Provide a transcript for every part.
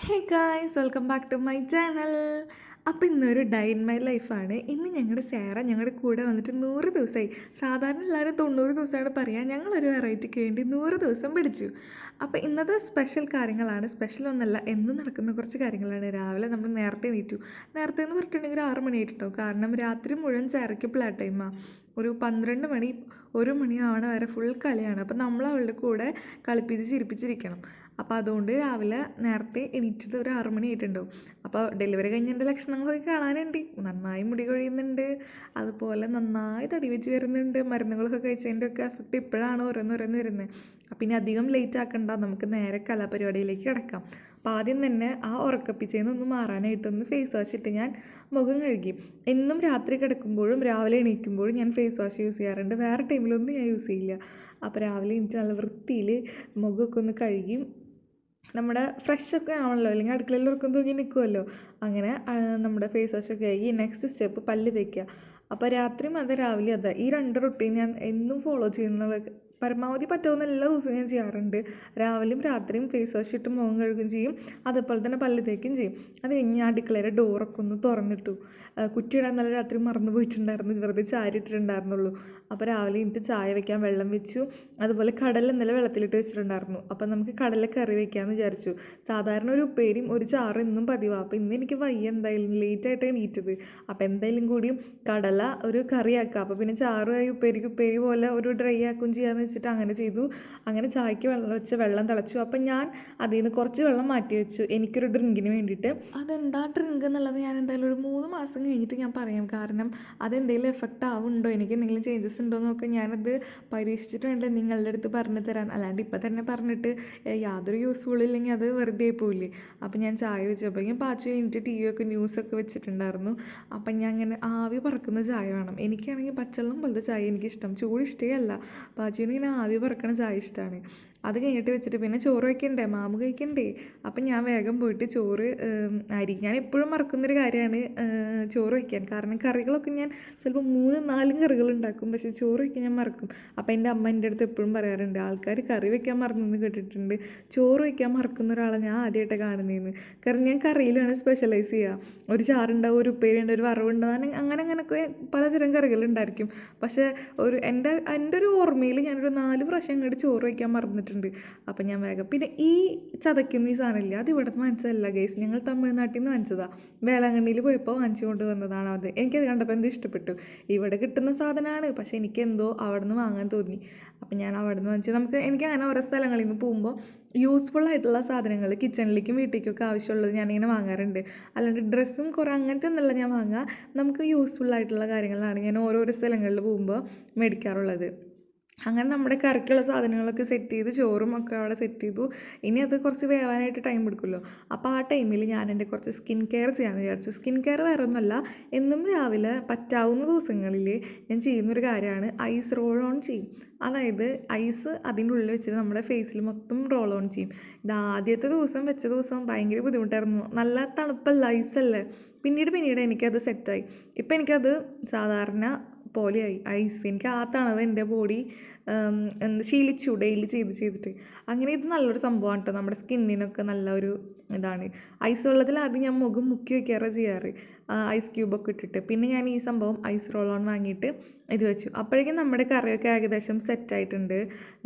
Hey guys, welcome back to my channel. അപ്പോൾ ഇന്നൊരു day in my ലൈഫാണ്. ഇന്ന് ഞങ്ങളുടെ സാറ ഞങ്ങളുടെ കൂടെ വന്നിട്ട് 100 ദിവസമായി. സാധാരണ എല്ലാവരും 90 ദിവസമാണ് പറയുക, ഞങ്ങളൊരു വെറൈറ്റിക്ക് വേണ്ടി 100 ദിവസം പിടിച്ചു. അപ്പോൾ ഇന്നത്തെ സ്പെഷ്യൽ കാര്യങ്ങളാണ്. സ്പെഷ്യൽ ഒന്നല്ല, എന്നും നടക്കുന്ന കുറച്ച് കാര്യങ്ങളാണ്. രാവിലെ നമ്മൾ നേരത്തെ എണീറ്റു. നേരത്തെ എന്ന് പറഞ്ഞിട്ടുണ്ടെങ്കിൽ 6 മണിയായിട്ടുണ്ടാവും. കാരണം രാത്രി മുഴുവൻ സാറയ്ക്ക് പ്ലേ ടൈമാണ്. ഒരു 12 മണി 1 മണി ആവണ വരെ ഫുൾ കളിയാണ്. അപ്പം നമ്മൾ അവളുടെ കൂടെ കളിപ്പിച്ച് ചിരിപ്പിച്ചിരിക്കണം. അപ്പോൾ അതുകൊണ്ട് രാവിലെ നേരത്തെ എണീറ്റത് ഒരു 6 മണി ആയിട്ടുണ്ടാവും. അപ്പോൾ ഡെലിവറി കഴിഞ്ഞതിൻ്റെ ലക്ഷണങ്ങളൊക്കെ കാണാനുണ്ട്. നന്നായി മുടി കൊഴിയുന്നുണ്ട്, അതുപോലെ നന്നായി തടി വെച്ച് വരുന്നുണ്ട്. മരുന്നുകളൊക്കെ കഴിച്ചതിൻ്റെ ഒക്കെ എഫക്റ്റ് ഇപ്പോഴാണ് ഓരോന്ന് വരുന്നത്. അപ്പം ഇനി അധികം ലേറ്റ് ആക്കണ്ട, നമുക്ക് നേരെ കലാപരിപാടിയിലേക്ക് കിടക്കാം. അപ്പോൾ ആദ്യം തന്നെ ആ ഉറക്കപ്പിച്ചേന്നൊന്ന് മാറാനായിട്ടൊന്ന് ഫേസ് വാഷ് ഇട്ട് ഞാൻ മുഖം കഴുകി. എന്നും രാത്രി കിടക്കുമ്പോഴും രാവിലെ എണീക്കുമ്പോഴും ഞാൻ ഫേസ് വാഷ് യൂസ് ചെയ്യാറുണ്ട്. വേറെ ടൈമിലൊന്നും ഞാൻ യൂസ് ചെയ്യില്ല. അപ്പോൾ രാവിലെ എനിക്ക് നല്ല വൃത്തിയിൽ മുഖമൊക്കെ ഒന്ന് കഴുകി നമ്മുടെ ഫ്രഷൊക്കെ ആണല്ലോ, അല്ലെങ്കിൽ അടുക്കളയിൽ ഉറക്കം തൂങ്ങി നിൽക്കുമല്ലോ. അങ്ങനെ നമ്മുടെ ഫേസ് വാഷൊക്കെ ആയി നെക്സ്റ്റ് സ്റ്റെപ്പ് പല്ല് തേക്കുക. അപ്പോൾ രാത്രിയും അതെ രാവിലെ അതെ, ഈ 2 റൊട്ടീൻ ഞാൻ എന്നും ഫോളോ ചെയ്യുന്ന പരമാവധി പറ്റാവുന്ന എല്ലാ ദിവസവും ഞാൻ ചെയ്യാറുണ്ട്. രാവിലെയും രാത്രിയും ഫേസ് വാഷ് ഇട്ട് മുഖം കഴുകുകയും ചെയ്യും, അതുപോലെ തന്നെ പല്ല് തേക്കുകയും ചെയ്യും. അത് കഴിഞ്ഞ് അടുക്കളയുടെ ഡോറൊക്കെ ഒന്ന് തുറന്നിട്ടു. കുറ്റിയിടാൻ നല്ല രാത്രി മറന്നു പോയിട്ടുണ്ടായിരുന്നു, വെറുതെ ചാരിട്ടിട്ടുണ്ടായിരുന്നുള്ളൂ. അപ്പോൾ രാവിലെ എനിക്ക് ചായ വെക്കാൻ വെള്ളം വെച്ചു. അതുപോലെ കടല ഇന്നലെ വെള്ളത്തിലിട്ട് വെച്ചിട്ടുണ്ടായിരുന്നു. അപ്പോൾ നമുക്ക് കടല കറി വെക്കാമെന്ന് വിചാരിച്ചു. സാധാരണ ഒരു ഉപ്പേരിയും ഒരു ചാറും എന്നും പതിവാണ്. അപ്പോൾ ഇന്ന് എനിക്ക് വയ്യ, എന്തായാലും ലേറ്റായിട്ടാണ് എണീറ്റത്. അപ്പോൾ എന്തായാലും കൂടിയും കടല ഒരു കറിയാക്കുക. അപ്പോൾ പിന്നെ ചാറുമായി ഉപ്പേരി പോലെ ഒരു ഡ്രൈ ആക്കുകയും ചെയ്യാമെന്ന് വെച്ചിട്ട് അങ്ങനെ ചെയ്തു. അങ്ങനെ ചായക്ക് വെള്ളം തിളച്ചു. അപ്പം ഞാൻ അതിൽ നിന്ന് കുറച്ച് വെള്ളം മാറ്റി വെച്ചു എനിക്കൊരു ഡ്രിങ്കിന് വേണ്ടിയിട്ട്. അതെന്താ ഡ്രിങ്ക് എന്നുള്ളത് ഞാൻ എന്തായാലും ഒരു 3 മാസം കഴിഞ്ഞിട്ട് ഞാൻ പറയാം. കാരണം അതെന്തെങ്കിലും എഫക്റ്റ് ആവുന്നുണ്ടോ, എനിക്ക് എന്തെങ്കിലും ചേഞ്ചസ് ഉണ്ടോ എന്നൊക്കെ ഞാനത് പരീക്ഷിച്ചിട്ട് വേണ്ടേ നിങ്ങളുടെ അടുത്ത് പറഞ്ഞു തരാൻ. അല്ലാണ്ട് ഇപ്പം തന്നെ പറഞ്ഞിട്ട് യാതൊരു യൂസ്ഫുൾ ഇല്ലെങ്കിൽ അത് വെറുതെ പോയില്ലേ. അപ്പം ഞാൻ ചായ വെച്ചപ്പോഴേക്കും പാച്ചു കഴിഞ്ഞിട്ട് ടി വി ഒക്കെ ന്യൂസൊക്കെ വെച്ചിട്ടുണ്ടായിരുന്നു. അപ്പം ഞാൻ അങ്ങനെ ആവി പറക്കുന്ന ചായ വേണം. എനിക്കാണെങ്കിൽ പച്ചവെള്ളം പോലത്തെ ചായ എനിക്കിഷ്ടം, ചൂട് ഇഷ്ടേ അല്ല. പാച്ചുവിന് ഇങ്ങനെ ആവി പറക്കണ ചായ ഇഷ്ടമാണ്. അത് കഴിഞ്ഞിട്ട് വെച്ചിട്ട് പിന്നെ ചോറ് വയ്ക്കണ്ടേ, മാമു കഴിക്കണ്ടേ. അപ്പം ഞാൻ വേഗം പോയിട്ട് ചോറ് ഞാൻ എപ്പോഴും മറക്കുന്നൊരു കാര്യമാണ് ചോറ് വയ്ക്കാൻ. കാരണം കറികളൊക്കെ ഞാൻ ചിലപ്പോൾ 3-4 കറികൾ ഉണ്ടാക്കും, പക്ഷേ ചോറ് വയ്ക്കാൻ ഞാൻ മറക്കും. അപ്പം എൻ്റെ അമ്മ എൻ്റെ അടുത്ത് എപ്പോഴും പറയാറുണ്ട്, ആൾക്കാർ കറി വയ്ക്കാൻ മറന്നെന്ന് കേട്ടിട്ടുണ്ട്, ചോറ് വയ്ക്കാൻ മറക്കുന്ന ഒരാളെ ഞാൻ ആദ്യമായിട്ട് കാണുന്നതെന്ന്. കാരണം ഞാൻ കറിയിലാണ് സ്പെഷ്യലൈസ് ചെയ്യുക. ഒരു ചാറുണ്ടാവും, ഒരു ഉപ്പേരി ഉണ്ട്, ഒരു വറവുണ്ടാവും, അങ്ങനെയൊക്കെ പലതരം കറികളുണ്ടായിരിക്കും. പക്ഷേ എൻ്റെ ഒരു ഓർമ്മയിൽ ഞാനൊരു 4 പ്രാവശ്യം അങ്ങോട്ട് ചോറ് വയ്ക്കാൻ മറന്നിട്ടുണ്ട്. അപ്പം ഞാൻ വേഗം പിന്നെ ഈ ചതയ്ക്കുന്ന ഈ സാധനമില്ല, അത് ഇവിടെ വാങ്ങിച്ചതല്ല ഗൈസ്, ഞങ്ങൾ തമിഴ്നാട്ടിൽ നിന്ന് വാങ്ങിച്ചതാണ്. വേളാങ്കണ്ണിയിൽ പോയപ്പോൾ വാങ്ങിച്ചു കൊണ്ട് വന്നതാണ് അത്. എനിക്കത് കണ്ടപ്പോൾ എന്തോ ഇഷ്ടപ്പെട്ടു. ഇവിടെ കിട്ടുന്ന സാധനമാണ്, പക്ഷേ എനിക്കെന്തോ അവിടെ നിന്ന് വാങ്ങാൻ തോന്നി. അപ്പം ഞാൻ അവിടെ നിന്ന് വാങ്ങിച്ചത്. എനിക്കങ്ങനെ ഓരോ സ്ഥലങ്ങളിൽ നിന്ന് പോകുമ്പോൾ യൂസ്ഫുൾ ആയിട്ടുള്ള സാധനങ്ങൾ കിച്ചണിലേക്കും വീട്ടിലേക്കൊക്കെ ആവശ്യമുള്ളത് ഞാനിങ്ങനെ വാങ്ങാറുണ്ട്. അല്ലാണ്ട് ഡ്രസ്സും കുറേ അങ്ങനത്തെ ഒന്നല്ല ഞാൻ വാങ്ങുക. നമുക്ക് യൂസ്ഫുൾ ആയിട്ടുള്ള കാര്യങ്ങളാണ് ഞാൻ ഓരോരോ സ്ഥലങ്ങളിൽ പോകുമ്പോൾ മേടിക്കാറുള്ളത്. അങ്ങനെ നമ്മുടെ കറിക്കുള്ള സാധനങ്ങളൊക്കെ സെറ്റ് ചെയ്ത് ചോറും ഒക്കെ അവിടെ സെറ്റ് ചെയ്തു. ഇനി അത് കുറച്ച് വേവാനായിട്ട് ടൈം എടുക്കുമല്ലോ. അപ്പോൾ ആ ടൈമിൽ ഞാൻ എൻ്റെ കുറച്ച് സ്കിൻ കെയർ ചെയ്യാമെന്ന് വിചാരിച്ചു. സ്കിൻ കെയർ വേറെ ഒന്നുമല്ല, എന്നും രാവിലെ പറ്റാവുന്ന ദിവസങ്ങളിൽ ഞാൻ ചെയ്യുന്നൊരു കാര്യമാണ് ഐസ് റോൾ ഓൺ ചെയ്യും. അതായത് ഐസ് അതിൻ്റെ ഉള്ളിൽ വെച്ചിട്ട് നമ്മുടെ ഫേസിൽ മൊത്തം റോൾ ഓൺ ചെയ്യും. ഇത് ആദ്യത്തെ ദിവസം വെച്ച ദിവസം ഭയങ്കര ബുദ്ധിമുട്ടായിരുന്നു. നല്ല തണുപ്പല്ല, ഐസല്ലേ. പിന്നീട് എനിക്കത് സെറ്റായി. ഇപ്പം എനിക്കത് സാധാരണ പോലെയായി ഐസ്. എനിക്ക് ആ തണവ് എൻ്റെ ബോഡി ശീലിച്ചു ഡെയിലി ചെയ്തിട്ട്. അങ്ങനെ ഇത് നല്ലൊരു സംഭവമാണ് കേട്ടോ, നമ്മുടെ സ്കിന്നിനൊക്കെ നല്ലൊരു ഇതാണ്. ഐസ് വെള്ളത്തിൽ ആദ്യം ഞാൻ മുഖം മുക്കി വയ്ക്കാറാണ് ചെയ്യാറ്, ഐസ് ക്യൂബൊക്കെ ഇട്ടിട്ട്. പിന്നെ ഞാൻ ഈ സംഭവം ഐസ് റോൾ ഓൺ വാങ്ങിയിട്ട് ഇത് വെച്ചു. അപ്പോഴേക്കും നമ്മുടെ കറിയൊക്കെ ഏകദേശം സെറ്റായിട്ടുണ്ട്.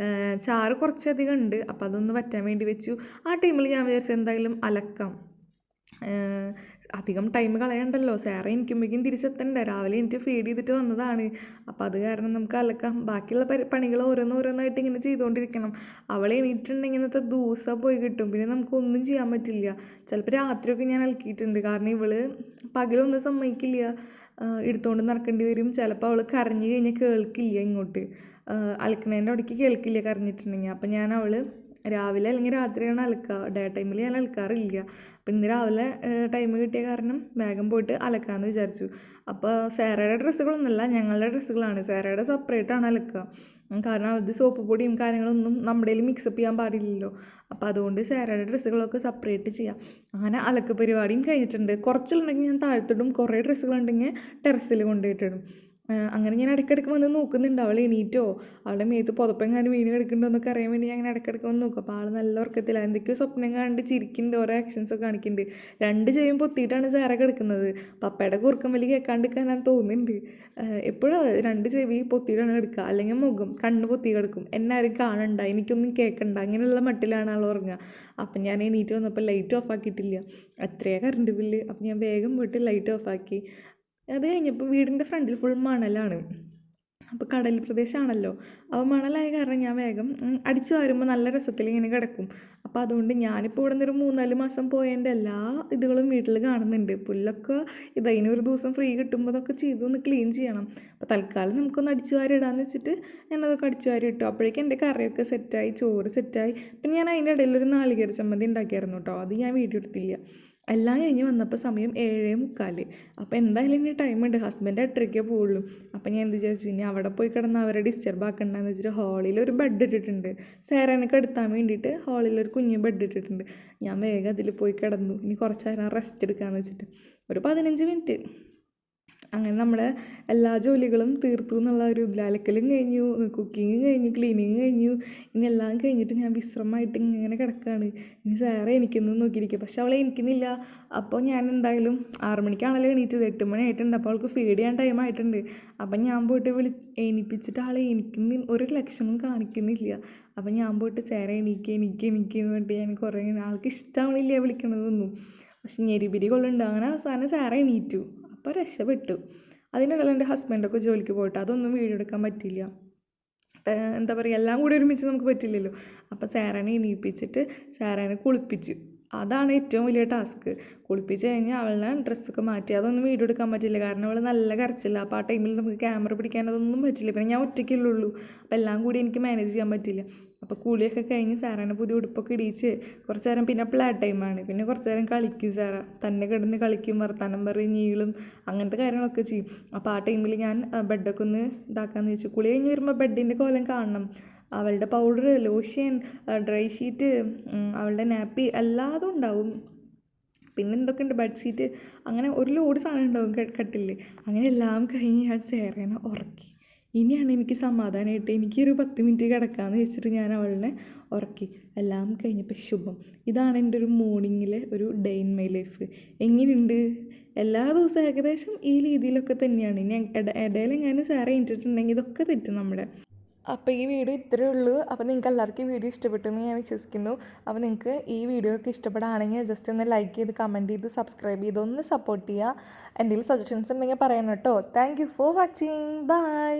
ചാറ് കുറച്ചധികം ഉണ്ട്, അപ്പോൾ അതൊന്ന് വറ്റാൻ വേണ്ടി വെച്ചു. ആ ടൈമിൽ ഞാൻ വിചാരിച്ചു എന്തായാലും അലക്കാം, അധികം ടൈം കളയണ്ടല്ലോ. സാറ എനിക്കുമ്പോഴേക്കും തിരിച്ചെത്തണ്ടേ, രാവിലെ എനിക്ക് ഫീഡ് ചെയ്തിട്ട് വന്നതാണ്. അപ്പോൾ അത് കാരണം നമുക്ക് അലക്കാം. ബാക്കിയുള്ള പണികൾ ഓരോന്നായിട്ട് ഇങ്ങനെ ചെയ്തുകൊണ്ടിരിക്കണം. അവളെ എണീറ്റിട്ടുണ്ടെങ്കിൽ ഇന്നത്തെ ദിവസം പോയി കിട്ടും, പിന്നെ നമുക്കൊന്നും ചെയ്യാൻ പറ്റില്ല. ചിലപ്പോൾ രാത്രിയൊക്കെ ഞാൻ അലക്കിയിട്ടുണ്ട്. കാരണം ഇവള് പകലൊന്നും സമ്മതിക്കില്ല, എടുത്തുകൊണ്ട് നടക്കേണ്ടി വരും. ചിലപ്പോൾ അവൾ കരഞ്ഞു കഴിഞ്ഞാൽ കേൾക്കില്ല, ഇങ്ങോട്ട് അലക്കണേൻ്റെ അവിടേക്ക് കേൾക്കില്ല കരഞ്ഞിട്ടുണ്ടെങ്കിൽ. അപ്പം ഞാൻ അവൾ രാവിലെ അല്ലെങ്കിൽ രാത്രിയാണ് അലക്കുക, ഡേ ടൈമിൽ ഞാൻ അലക്കാറില്ല. അപ്പം ഇന്ന് രാവിലെ ടൈം കിട്ടിയ കാരണം വേഗം പോയിട്ട് അലക്കാമെന്ന് വിചാരിച്ചു. അപ്പോൾ സാറയുടെ ഡ്രസ്സുകളൊന്നുമല്ല, ഞങ്ങളുടെ ഡ്രസ്സുകളാണ്. സാറയുടെ സെപ്പറേറ്റാണ് അലക്കുക. കാരണം അത് സോപ്പ് പൊടിയും കാര്യങ്ങളൊന്നും നമ്മുടെ മിക്സപ്പ് ചെയ്യാൻ പാടില്ലല്ലോ. അപ്പോൾ അതുകൊണ്ട് സാറയുടെ ഡ്രസ്സുകളൊക്കെ സെപ്പറേറ്റ് ചെയ്യാം. അങ്ങനെ അലക്ക് പരിപാടിയും കഴിഞ്ഞിട്ടുണ്ട്. കുറച്ചുണ്ടെങ്കിൽ ഞാൻ താഴ്ത്തിടും, കുറേ ഡ്രസ്സുകളുണ്ടെങ്കിൽ ടെറസിൽ കൊണ്ടുപോയിട്ടിടും. അങ്ങനെ ഞാൻ ഇടയ്ക്കിടയ്ക്ക് വന്ന് നോക്കുന്നുണ്ട് അവൾ എണീറ്റോ, അവളുടെ മേത്ത് പുതപ്പെങ്ങാനും വീണ് കിടക്കുന്നുണ്ടോ എന്നൊക്കെ അറിയാൻ വേണ്ടി ഞാൻ അങ്ങനെ ഇടയ്ക്കിടയ്ക്ക് വന്ന് നോക്കും. അപ്പോൾ ആൾ നല്ല ഉറക്കത്തില്ല, എന്തൊക്കെയോ സ്വപ്നം കണ്ട് ചിരിക്കുന്നുണ്ട്, ഓരോ ആക്ഷൻസൊക്കെ കാണിക്കുന്നുണ്ട്. രണ്ട് ചെവിയും പൊത്തിയിട്ടാണ് സാറ കിടക്കുന്നത്. പപ്പയുടെ കുറുക്കം വലി കേൾക്കാണ്ടിരിക്കാനാണ് തോന്നുന്നുണ്ട്. എപ്പോഴും രണ്ട് ചെവി പൊത്തിയിട്ടാണ് കിടക്കുക, അല്ലെങ്കിൽ മുഖം കണ്ണ് പൊത്തി കിടക്കും. എന്നെ ആരും കാണണ്ട, എനിക്കൊന്നും കേൾക്കണ്ട, അങ്ങനെയുള്ള മട്ടിലാണ് ആൾ ഉറങ്ങുക. അപ്പം ഞാൻ എണീറ്റ് വന്നപ്പോൾ ലൈറ്റ് ഓഫ് ആക്കിയിട്ടില്ല, അത്രയേ കറണ്ട് ബില്ല്. അപ്പം ഞാൻ വേഗം പോയിട്ട് ലൈറ്റ് ഓഫാക്കി. അത് കഴിഞ്ഞപ്പോൾ വീടിൻ്റെ ഫ്രണ്ടിൽ ഫുൾ മണലാണ്. അപ്പോൾ കടൽ പ്രദേശമാണല്ലോ, അപ്പോൾ മണലായ കാരണം ഞാൻ വേഗം അടിച്ചു വാരുമ്പോൾ നല്ല രസത്തിൽ ഇങ്ങനെ കിടക്കും. അപ്പോൾ അതുകൊണ്ട് ഞാനിപ്പോൾ ഇവിടെ നിന്നൊരു 3-4 മാസം പോയതിൻ്റെ എല്ലാ ഇതുകളും വീട്ടിൽ കാണുന്നുണ്ട്. പുല്ലൊക്കെ ഇതിനൊരു ദിവസം ഫ്രീ കിട്ടുമ്പോൾ അതൊക്കെ ചെയ്തൊന്ന് ക്ലീൻ ചെയ്യണം. അപ്പോൾ തൽക്കാലം നമുക്കൊന്ന് അടിച്ചു വാരി ഇടാമെന്ന് വെച്ചിട്ട് ഞാനതൊക്കെ അടിച്ചു വാരി ഇട്ടു. അപ്പോഴേക്കും എൻ്റെ കറിയൊക്കെ സെറ്റായി, ചോറ് സെറ്റായി. പിന്നെ ഞാൻ അതിൻ്റെ ഇടയിൽ ഒരു നാളികേര ചമ്മന്തി ഉണ്ടാക്കിയായിരുന്നു കേട്ടോ, അത് ഞാൻ വീഡിയോ എടുത്തില്ല. എല്ലാം കഴിഞ്ഞ് വന്നപ്പോൾ സമയം 7:45. അപ്പോൾ എന്തായാലും ഇനി ടൈമുണ്ട്, ഹസ്ബൻഡ് 8:30 പോവുള്ളൂ. അപ്പോൾ ഞാൻ എന്ത് വിചാരിച്ചു, ഇനി അവിടെ പോയി കിടന്ന് അവരെ ഡിസ്റ്റർബ് ആക്കണ്ടെന്ന് വെച്ചിട്ട് ഹാളിൽ ഒരു ബെഡ് ഇട്ടിട്ടുണ്ട്. സേറാനൊക്കെ എടുത്താൻ വേണ്ടിയിട്ട് ഹാളിലൊരു കുഞ്ഞ് ബെഡ് ഇട്ടിട്ടുണ്ട്. ഞാൻ വേഗം അതിൽ പോയി കിടന്നു. ഇനി കുറച്ച് നേരം റെസ്റ്റ് എടുക്കാമെന്ന് വെച്ചിട്ട് ഒരു 15 മിനിറ്റ്. അങ്ങനെ നമ്മളെ എല്ലാ ജോലികളും തീർത്തു എന്നുള്ള ഒരു ഇതിൽ അലക്കലും കഴിഞ്ഞു, കുക്കിങ്ങും കഴിഞ്ഞു, ക്ലീനിങ് കഴിഞ്ഞു. ഇനി എല്ലാം കഴിഞ്ഞിട്ട് ഞാൻ വിശ്രമമായിട്ട് ഇങ്ങനെ കിടക്കുകയാണ്. ഇനി സാറേ എനിക്കൊന്നും നോക്കിയിരിക്കുക, പക്ഷെ അവളെ എനിക്കുന്നില്ല. അപ്പോൾ ഞാൻ എന്തായാലും 6 മണിക്കാണല്ലോ എണീറ്റത്, 8 മണി ആയിട്ടുണ്ട്. അപ്പോൾ അവൾക്ക് ഫീഡ് ചെയ്യാൻ ടൈം ആയിട്ടുണ്ട്. അപ്പം ഞാൻ പോയിട്ട് എണീപ്പിച്ചിട്ട് ആളെ എനിക്കുന്ന ഒരു ലക്ഷണവും കാണിക്കുന്നില്ല. അപ്പം ഞാൻ പോയിട്ട് സാറേ എനിക്ക് എന്ന് പറഞ്ഞിട്ട് ഞാൻ കുറേ, ആൾക്ക് ഇഷ്ടമാവണില്ല വിളിക്കണതൊന്നും. പക്ഷെ ഞെരിപിരി കൊള്ളുന്നുണ്ട്. അങ്ങനെ അവസാനം സാറേ എണീറ്റു. അപ്പോൾ രക്ഷപ്പെട്ടു. അതിനിടയിൽ എൻ്റെ ഹസ്ബൻഡൊക്കെ ജോലിക്ക് പോയിട്ട് അതൊന്നും വീഡിയോ എടുക്കാൻ പറ്റില്ല. എന്താ പറയുക, എല്ലാം കൂടി ഒരുമിച്ച് നമുക്ക് പറ്റില്ലല്ലോ. അപ്പോൾ സാറാനെ എണീപ്പിച്ചിട്ട് സാറാനെ കുളിപ്പിച്ചു. അതാണ് ഏറ്റവും വലിയ ടാസ്ക്. കുളിപ്പിച്ച് കഴിഞ്ഞാൽ അവളെ ഡ്രസ്സൊക്കെ മാറ്റി, അതൊന്നും വീഡിയോ എടുക്കാൻ പറ്റില്ല കാരണം അവൾ നല്ല കരച്ചില്ല. അപ്പോൾ ആ ടൈമിൽ നമുക്ക് ക്യാമറ പിടിക്കാൻ അതൊന്നും പറ്റില്ല. പിന്നെ ഞാൻ ഒറ്റയ്ക്കുള്ളൂ, അപ്പോൾ എല്ലാം കൂടി എനിക്ക് മാനേജ് ചെയ്യാൻ പറ്റില്ല. അപ്പോൾ കുളിയൊക്കെ കഴിഞ്ഞ് സാറാനെ പുതിയ ഉടുപ്പൊക്കെ ഇടിച്ച് കുറച്ച് നേരം, പിന്നെ പ്ലേ ടൈമാണ്, പിന്നെ കുറച്ച് നേരം കളിക്കും. സാറ തന്നെ കിടന്ന് കളിക്കും, വർത്താനം പറയും, നീളും, അങ്ങനത്തെ കാര്യങ്ങളൊക്കെ ചെയ്യും. അപ്പോൾ ആ ടൈമിൽ ഞാൻ ബെഡൊക്കെ ഒന്ന് ഇതാക്കാമെന്ന് വെച്ചു. കുളി കഴിഞ്ഞ് വരുമ്പോൾ ബെഡിൻ്റെ കോലം കാണണം. അവളുടെ പൗഡർ, ലോഷൻ, ഡ്രൈ ഷീറ്റ്, അവളുടെ നാപ്പി എല്ലാതും ഉണ്ടാവും. പിന്നെ എന്തൊക്കെയുണ്ട്, ബെഡ്ഷീറ്റ്, അങ്ങനെ ഒരു ലോഡ് സാധനം ഉണ്ടാവും കട്ടില്. അങ്ങനെ എല്ലാം കഴിഞ്ഞ് ഞാൻ സേറേനെ ഉറക്കി. ഇനിയാണ് എനിക്ക് സമാധാനമായിട്ട് എനിക്കൊരു 10 മിനിറ്റ് കിടക്കാമെന്ന് വെച്ചിട്ട് ഞാൻ അവളെ ഉറക്കി. എല്ലാം കഴിഞ്ഞപ്പോൾ ശുഭം. ഇതാണ് എൻ്റെ ഒരു മോർണിംഗിലെ ഒരു ഡേ ഇൻ മൈ ലൈഫ്. എങ്ങനെയുണ്ട്? എല്ലാ ദിവസവും ഏകദേശം ഈ രീതിയിലൊക്കെ തന്നെയാണ്. ഇനി ഇടയിലെങ്ങാനും സാറേ എണീറ്റിട്ടുണ്ടെങ്കിൽ ഇതൊക്കെ തെറ്റും നമ്മുടെ. അപ്പോൾ ഈ വീഡിയോ ഇത്രയേ ഉള്ളൂ. അപ്പോൾ നിങ്ങൾക്ക് എല്ലാവർക്കും ഈ വീഡിയോ ഇഷ്ടപ്പെട്ടു എന്ന് ഞാൻ വിശ്വസിക്കുന്നു. അപ്പോൾ നിങ്ങൾക്ക് ഈ വീഡിയോ ഒക്കെ ഇഷ്ടപ്പെടുകയാണെങ്കിൽ ജസ്റ്റ് ഒന്ന് ലൈക്ക് ചെയ്ത്, കമൻറ്റ് ചെയ്ത്, സബ്സ്ക്രൈബ് ചെയ്ത് ഒന്ന് സപ്പോർട്ട് ചെയ്യുക. എന്തെങ്കിലും സജഷൻസ് ഉണ്ടെങ്കിൽ പറയണം കേട്ടോ. Thank you for watching. By.